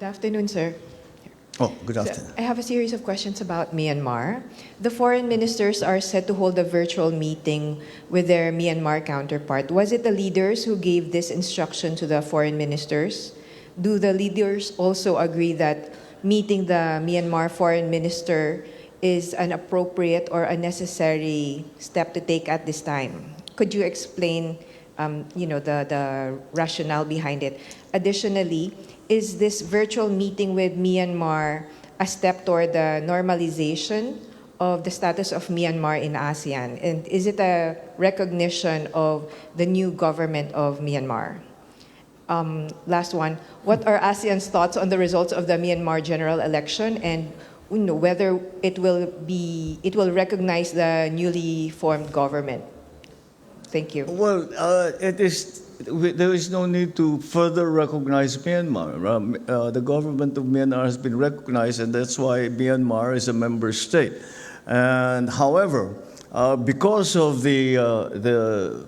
afternoon, sir. Oh, good So afternoon. I have a series of questions about Myanmar. The foreign ministers are set to hold a virtual meeting with their Myanmar counterpart. Was it the leaders who gave this instruction to the foreign ministers? Do the leaders also agree that meeting the Myanmar foreign minister is an appropriate or a necessary step to take at this time? Could you explain, the rationale behind it? Additionally, is this virtual meeting with Myanmar a step toward the normalization of the status of Myanmar in ASEAN? And is it a recognition of the new government of Myanmar? Last one, what are ASEAN's thoughts on the results of the Myanmar general election and whether it will recognize the newly formed government? Thank you. Well, there is no need to further recognize Myanmar. The government of Myanmar has been recognized, and that's why Myanmar is a member state. And however, because of the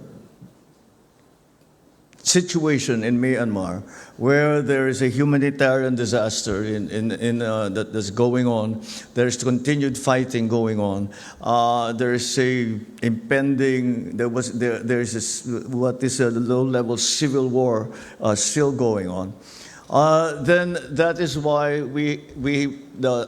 situation in Myanmar, where there is a humanitarian disaster that's going on, there's continued fighting going on. There is a impending. There's what is a low-level civil war still going on. Then that is why the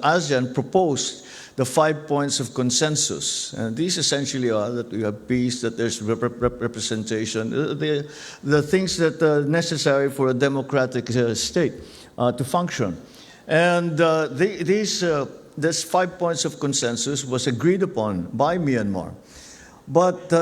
ASEAN proposed the 5 points of consensus. And these essentially are that we have peace, that there's representation, the things that are necessary for a democratic state to function. And this 5 points of consensus was agreed upon by Myanmar. But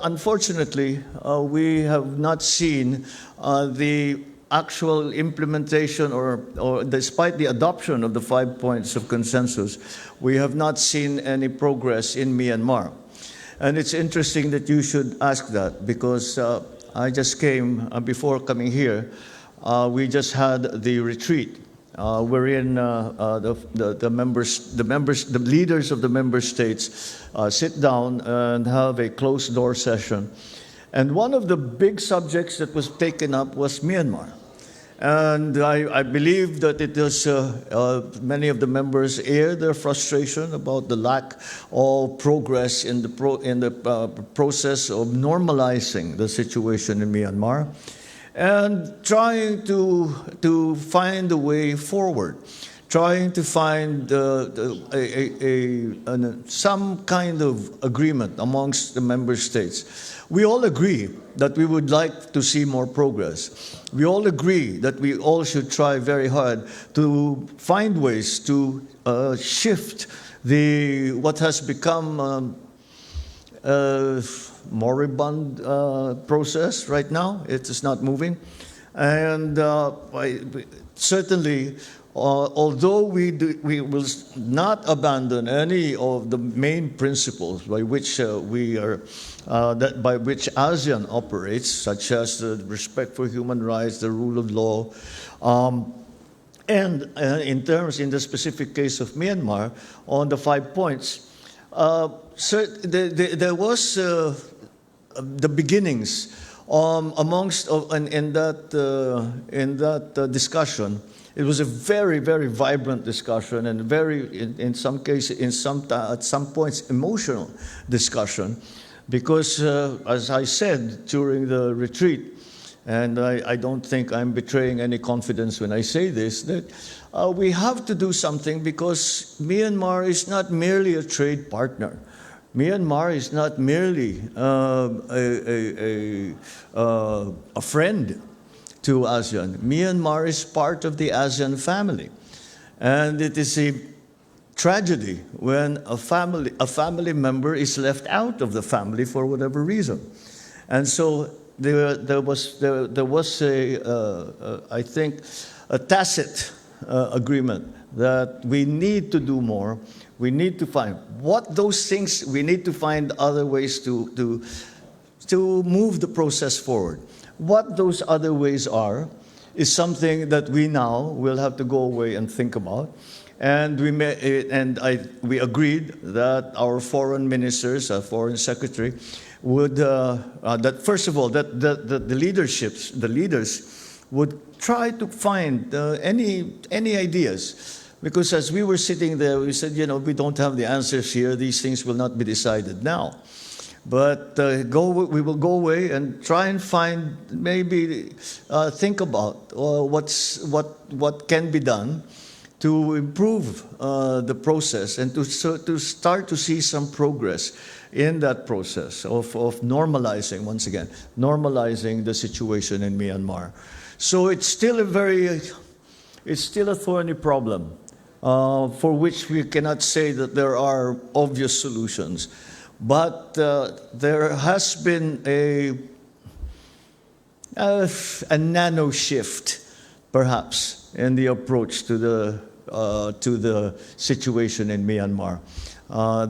unfortunately, we have not seen the actual implementation or despite the adoption of the 5 points of consensus, we have not seen any progress in Myanmar. And it's interesting that you should ask that because I just came, before coming here, we just had the retreat wherein the leaders of the member states sit down and have a closed door session. And one of the big subjects that was taken up was Myanmar. And I believe that it was many of the members aired their frustration about the lack of progress in the process of normalizing the situation in Myanmar and trying to find a way forward, trying to find some kind of agreement amongst the member states. We all agree that we would like to see more progress. We all agree that we all should try very hard to find ways to shift what has become a moribund process right now. It is not moving. And certainly, although we will not abandon any of the main principles by which by which ASEAN operates, such as the respect for human rights, the rule of law, and in the specific case of Myanmar, on the 5 points, there was the beginnings amongst in that discussion. It was a very, very vibrant discussion and in some cases, at some points, emotional discussion, because as I said during the retreat, and I don't think I'm betraying any confidence when I say this, that we have to do something because Myanmar is not merely a trade partner. Myanmar is not merely a friend to ASEAN. Myanmar is part of the ASEAN family. And it is a tragedy when a family member is left out of the family for whatever reason. And so there was I think, a tacit agreement that we need to do more. We need to find what those things, we need to find other ways to move the process forward. What those other ways are is something that we now will have to go away and think about. And we agreed that our foreign ministers, our foreign secretary, would that first of all that the leaders would try to find any ideas. Because as we were sitting there, we said, we don't have the answers here. These things will not be decided now. But we will go away and try and find, maybe think about what can be done to improve the process and to start to see some progress in that process of normalizing, once again, normalizing the situation in Myanmar. So it's still a thorny problem for which we cannot say that there are obvious solutions. But there has been a nano shift, perhaps, in the approach to the situation in Myanmar.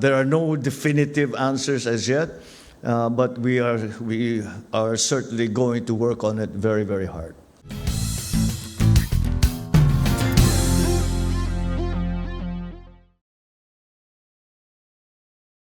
There are no definitive answers as yet, but we are certainly going to work on it very, very hard.